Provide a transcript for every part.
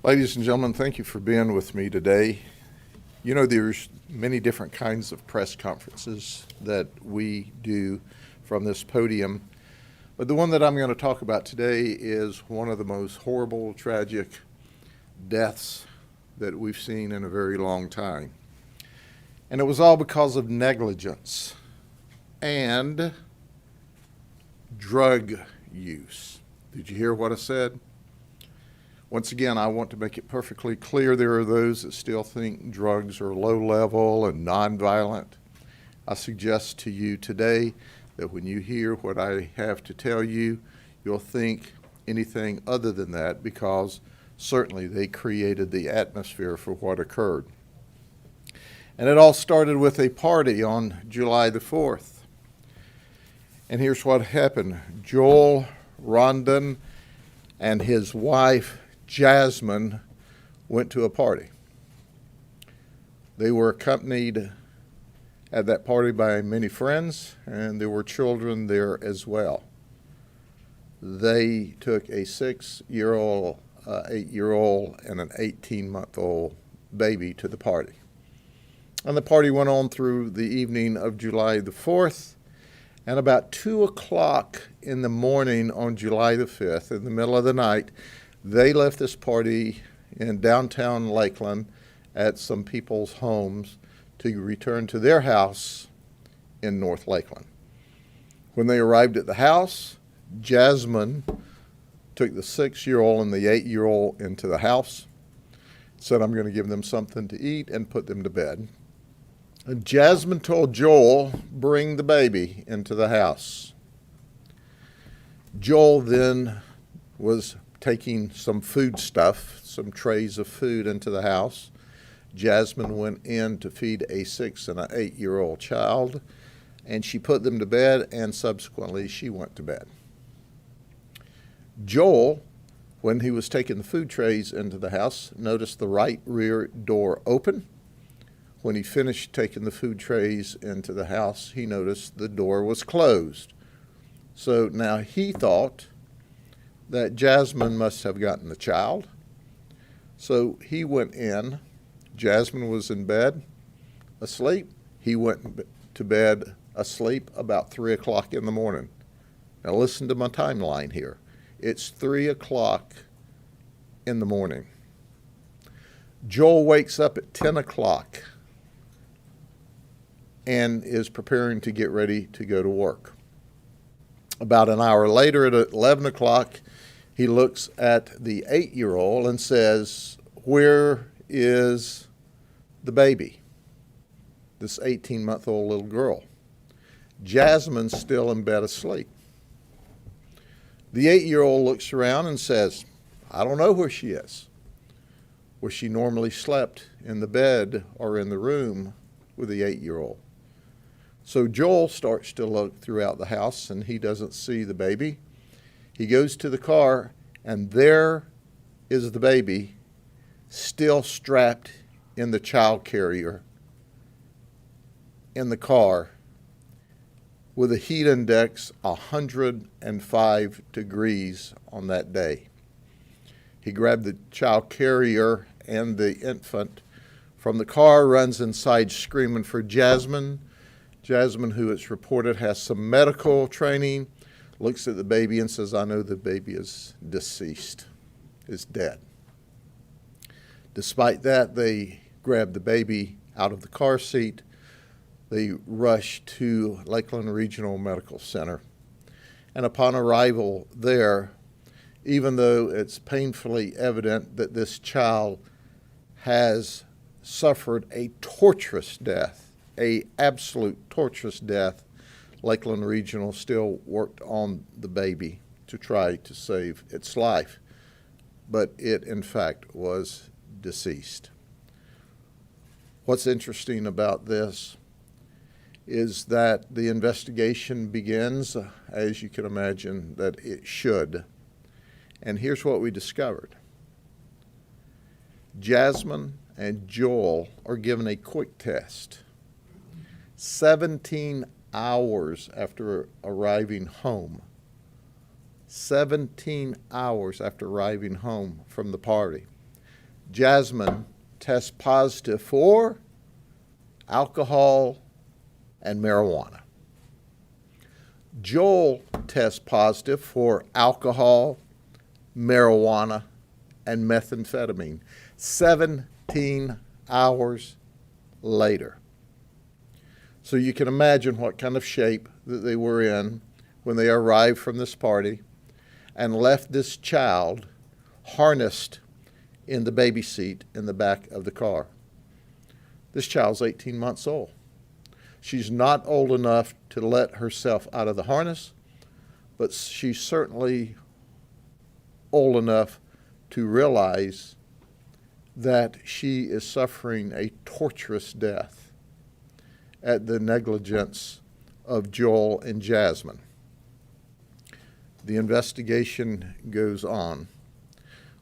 Ladies and gentlemen, thank you for being with me today. You know, there's many different kinds of press conferences that we do from this podium, but the one that I'm going to talk about today is one of the most horrible, tragic deaths that we've seen in a very long time. And it was all because of negligence and drug use. Did you hear what I said? Once again, I want to make it perfectly clear there are those that still think drugs are low level and nonviolent. I suggest to you today that when you hear what I have to tell you, you'll think anything other than that, because certainly they created the atmosphere for what occurred. And it all started with a party on July the 4th. And here's what happened. Joel Rondon and his wife Jasmine went to a party. They were accompanied at that party by many friends, and there were children there as well. They took a 6-year-old, 8-year-old, and an 18-month-old baby to the party. And the party went on through the evening of July the 4th, and about 2 o'clock in the morning on July the 5th, in the middle of the night, they left this party in downtown Lakeland at some people's homes to return to their house in North Lakeland. When they arrived at the house, Jasmine took the 6-year-old and the 8-year-old into the house, said, "I'm going to give them something to eat," and put them to bed. And Jasmine told Joel, "Bring the baby into the house." Joel then was taking some food stuff, some trays of food into the house. Jasmine went in to feed a 6- and an 8-year-old child, and she put them to bed, and subsequently she went to bed. Joel, when he was taking the food trays into the house, noticed the right rear door open. When he finished taking the food trays into the house, he noticed the door was closed. So now he thought that Jasmine must have gotten the child. So he went in. Jasmine was in bed, asleep. He went to bed asleep about 3 o'clock in the morning. Now listen to my timeline here. It's 3 o'clock in the morning. Joel wakes up at 10 o'clock and is preparing to get ready to go to work. About an hour later at 11 o'clock, he looks at the 8-year-old and says, "Where is the baby?" This 18-month-old little girl. Jasmine's still in bed asleep. The 8-year-old looks around and says, "I don't know where she is." Where she normally slept, in the bed or in the room with the 8-year-old. So Joel starts to look throughout the house, and he doesn't see the baby. He goes to the car, and there is the baby still strapped in the child carrier in the car with a heat index 105 degrees on that day. He grabbed the child carrier and the infant from the car, runs inside screaming for Jasmine. Jasmine, who it's reported has some medical training, looks at the baby and says, "I know the baby is deceased, is dead." Despite that, they grab the baby out of the car seat. They rush to Lakeland Regional Medical Center. And upon arrival there, even though it's painfully evident that this child has suffered a torturous death, a absolute torturous death, Lakeland Regional still worked on the baby to try to save its life, but it in fact was deceased. What's interesting about this is that the investigation begins, as you can imagine that it should, and here's what we discovered. Jasmine and Joel are given a quick test. 17 hours after arriving home. 17 hours after arriving home from the party. Jasmine tests positive for alcohol and marijuana. Joel tests positive for alcohol, marijuana, and methamphetamine 17 hours later. So you can imagine what kind of shape that they were in when they arrived from this party and left this child harnessed in the baby seat in the back of the car. This child's 18 months old. She's not old enough to let herself out of the harness, but she's certainly old enough to realize that she is suffering a torturous death at the negligence of Joel and Jasmine. The investigation goes on.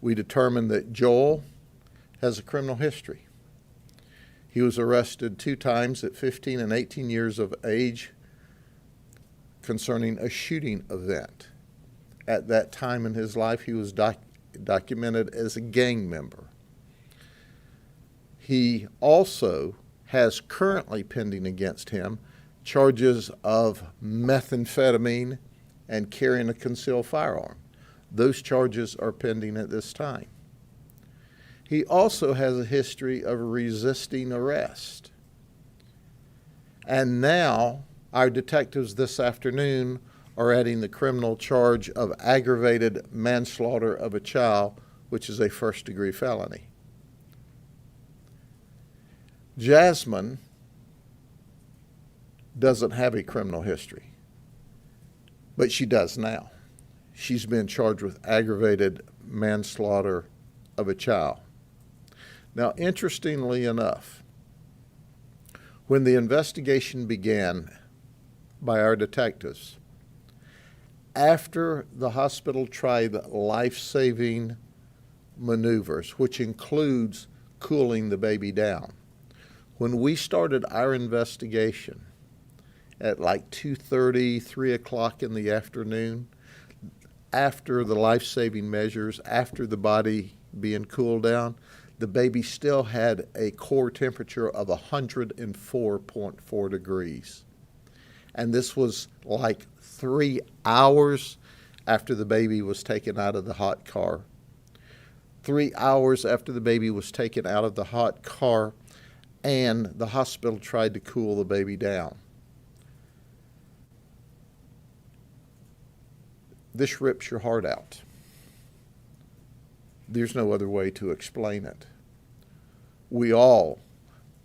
We determined that Joel has a criminal history. He was arrested 2 times at 15 and 18 years of age concerning a shooting event. At that time in his life, he was documented as a gang member. He also has currently pending against him charges of methamphetamine and carrying a concealed firearm. Those charges are pending at this time. He also has a history of resisting arrest. And now our detectives this afternoon are adding the criminal charge of aggravated manslaughter of a child, which is a first-degree felony. Jasmine doesn't have a criminal history, but she does now. She's been charged with aggravated manslaughter of a child. Now, interestingly enough, when the investigation began by our detectives, after the hospital tried life-saving maneuvers, which includes cooling the baby down, when we started our investigation at like 2:30, 3 o'clock in the afternoon, after the life-saving measures, after the body being cooled down, the baby still had a core temperature of 104.4 degrees. And this was like 3 hours after the baby was taken out of the hot car. 3 hours after the baby was taken out of the hot car and the hospital tried to cool the baby down. This rips your heart out. There's no other way to explain it. We all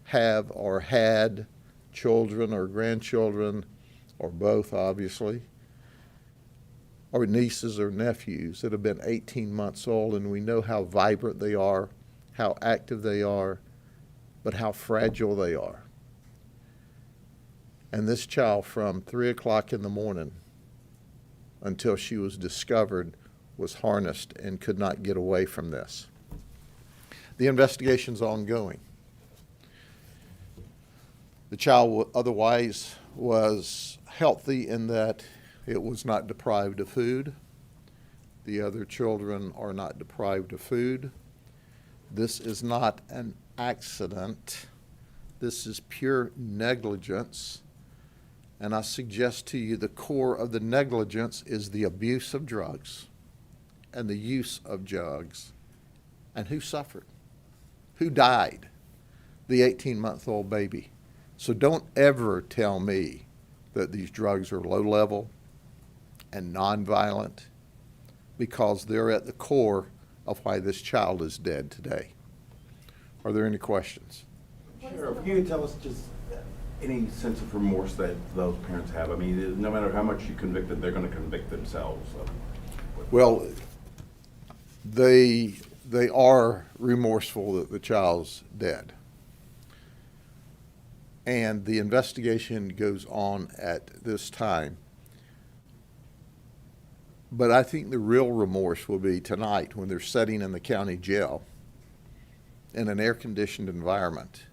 have or had children or grandchildren, or both obviously, or nieces or nephews that have been 18 months old, and we know how vibrant they are, how active they are, but how fragile they are. And this child, from 3 o'clock in the morning until she was discovered, was harnessed and could not get away from this. The investigation's ongoing. The child otherwise was healthy in that it was not deprived of food. The other children are not deprived of food. This is not an accident. This is pure negligence. And I suggest to you the core of the negligence is the abuse of drugs and the use of drugs. And who suffered? Who died? The 18-month-old baby. So don't ever tell me that these drugs are low level and nonviolent, because they're at the core of why this child is dead today. Are there any questions? Sheriff, can you tell us just any sense of remorse that those parents have? I mean, no matter how much you convict them, they're going to convict themselves. Well, they are remorseful that the child's dead. And the investigation goes on at this time. But I think the real remorse will be tonight when they're sitting in the county jail in an air-conditioned environment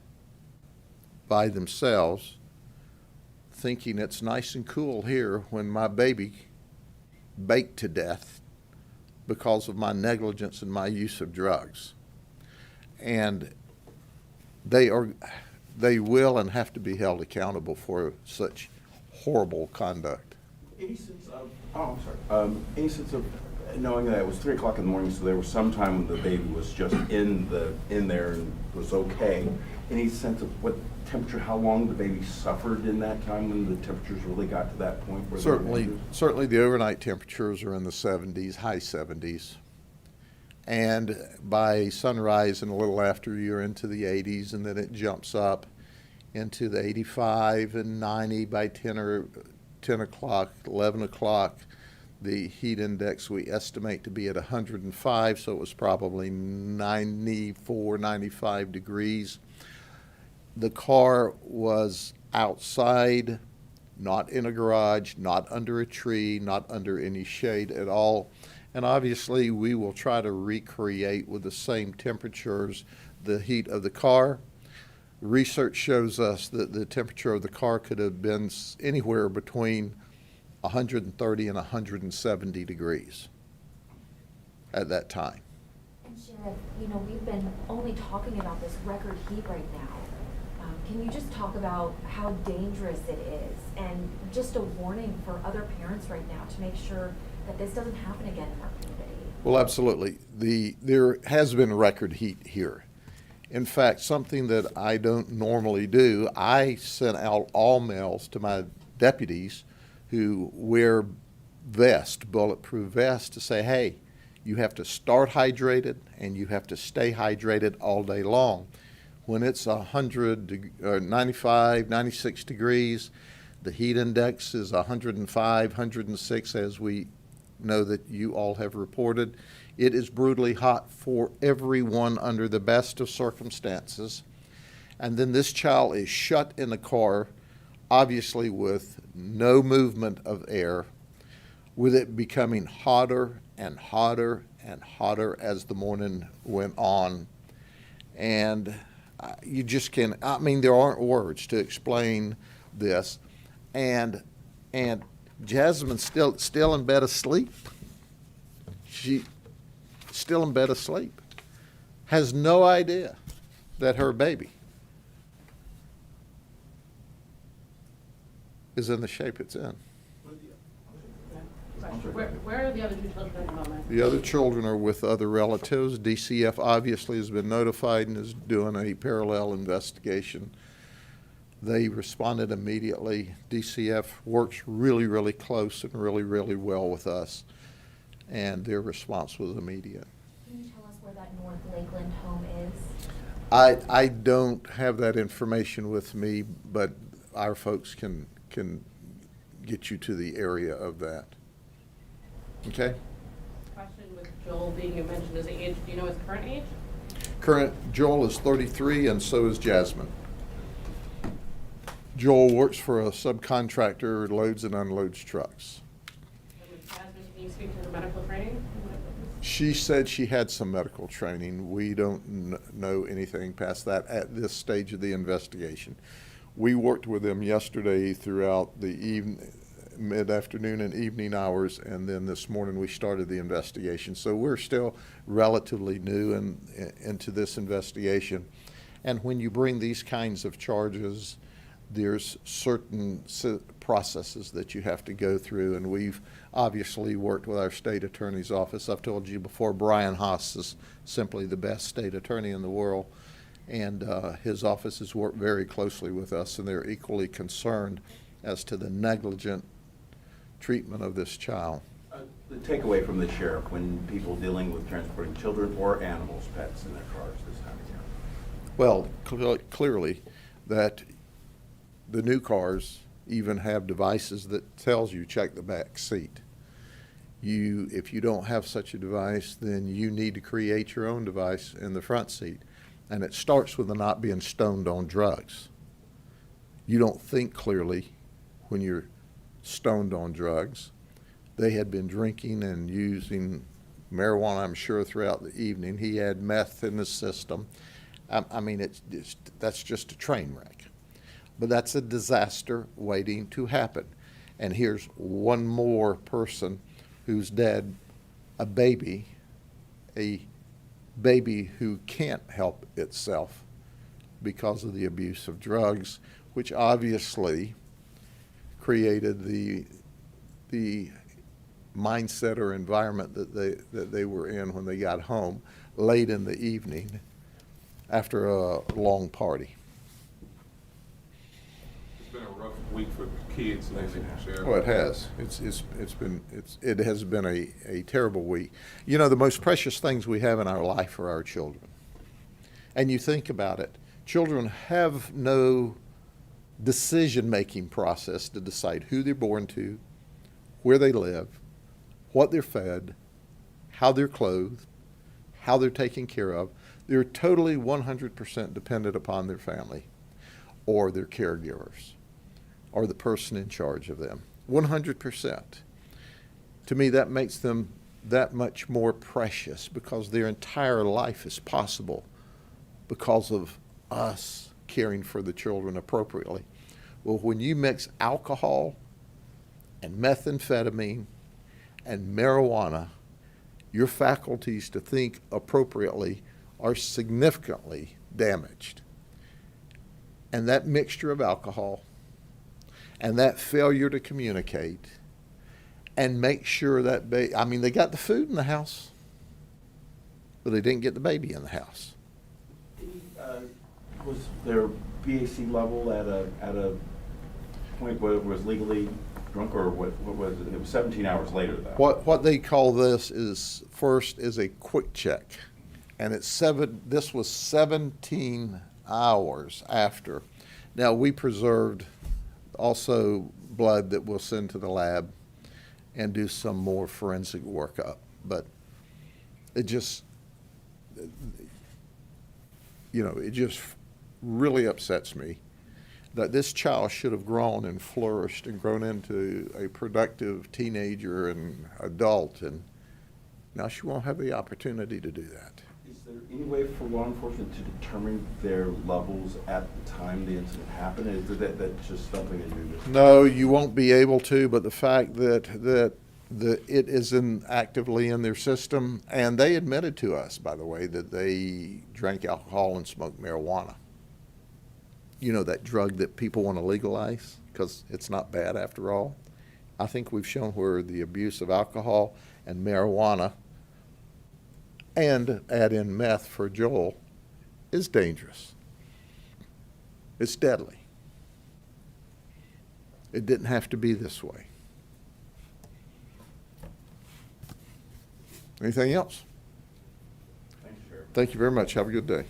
by themselves, thinking it's nice and cool here when my baby baked to death because of my negligence and my use of drugs. and they will and have to be held accountable for such horrible conduct. Any sense of, oh, I'm sorry, any sense of knowing that it was 3 o'clock in the morning, so there was some time when the baby was just in there and was okay. Any sense of what temperature, how long the baby suffered in that time when the temperatures really got to that point? Where Certainly the overnight temperatures are in the 70s, high 70s. And by sunrise and a little after, you're into the 80s, and then it jumps up into the 85 and 90 by 10 o'clock, 11 o'clock. The heat index we estimate to be at 105, so it was probably 94, 95 degrees. The car was outside, not in a garage, not under a tree, not under any shade at all. And obviously, we will try to recreate with the same temperatures the heat of the car. Research shows us that the temperature of the car could have been anywhere between 130 and 170 degrees at that time. And Sheriff, we've been only talking about this record heat right now. Can you just talk about how dangerous it is, and just a warning for other parents right now to make sure that this doesn't happen again in our community? Well, absolutely. There has been record heat here. In fact, something that I don't normally do, I sent out all mails to my deputies who wear bulletproof vests, to say, hey, you have to start hydrated and you have to stay hydrated all day long. When it's 95, 96 degrees, the heat index is 105, 106, as we know that you all have reported. It is brutally hot for everyone under the best of circumstances. And then this child is shut in the car, obviously with no movement of air, with it becoming hotter and hotter and hotter as the morning went on. And you just can't, there aren't words to explain this. And Jasmine's still in bed asleep. She still in bed asleep. Has no idea that her baby is in the shape it's in. Where are the other 2 children at the moment? The other children are with other relatives. DCF obviously has been notified and is doing a parallel investigation. They responded immediately. DCF works really, really close and really, really well with us, and their response was immediate. Can you tell us where that North Lakeland home is? I don't have that information with me, but our folks can get you to the area of that. Okay? Question with Joel being mentioned as age. Do you know his current age? Joel is 33, and so is Jasmine. Joel works for a subcontractor, loads and unloads trucks. And with Jasmine, can you speak to her medical training? She said she had some medical training. We don't know anything past that at this stage of the investigation. We worked with them yesterday throughout the mid-afternoon and evening hours, and then this morning we started the investigation. So we're still relatively new into this investigation. And when you bring these kinds of charges, there's certain processes that you have to go through, and we've obviously worked with our state attorney's office. I've told you before, Brian Haas is simply the best state attorney in the world, and his office has worked very closely with us, and they're equally concerned as to the negligent treatment of this child. The takeaway from the sheriff when people dealing with transporting children or animals, pets in their cars this time of year? Well, clearly that the new cars even have devices that tells you check the back seat. If you don't have such a device, then you need to create your own device in the front seat. And it starts with the not being stoned on drugs. You don't think clearly when you're stoned on drugs. They had been drinking and using marijuana, I'm sure, throughout the evening. He had meth in his system. That's just a train wreck. But that's a disaster waiting to happen. And here's one more person who's dead, a baby, a baby who can't help itself because of the abuse of drugs, which obviously created the mindset or environment that they were in when they got home late in the evening after a long party. It's been a rough week for kids lately, Sheriff. Oh, it has. It has been a terrible week. You know, the most precious things we have in our life are our children. And you think about it, children have no decision-making process to decide who they're born to, where they live, what they're fed, how they're clothed, how they're taken care of. They're totally 100% dependent upon their family or their caregivers or the person in charge of them. 100%. To me, that makes them that much more precious because their entire life is possible because of us caring for the children appropriately. Well, when you mix alcohol and methamphetamine and marijuana, your faculties to think appropriately are significantly damaged. And that mixture of alcohol and that failure to communicate and make sure that they got the food in the house, but they didn't get the baby in the house. Was their BAC level at a point where it was legally drunk, or what was it? It was 17 hours later, though. What they call this is a quick check, and this was 17 hours after. Now, we preserved also blood that we'll send to the lab and do some more forensic workup, but it just really upsets me that this child should have grown and flourished and grown into a productive teenager and adult, and now she won't have the opportunity to do that. Is there any way for law enforcement to determine their levels at the time the incident happened? Is that just something that you just... No, you won't be able to, but the fact that it is actively in their system, and they admitted to us, by the way, that they drank alcohol and smoked marijuana. You know, that drug that people want to legalize because it's not bad after all. I think we've shown where the abuse of alcohol and marijuana, and add in meth for Joel, is dangerous. It's deadly. It didn't have to be this way. Anything else? Thank you, Sheriff. Thank you very much. Have a good day.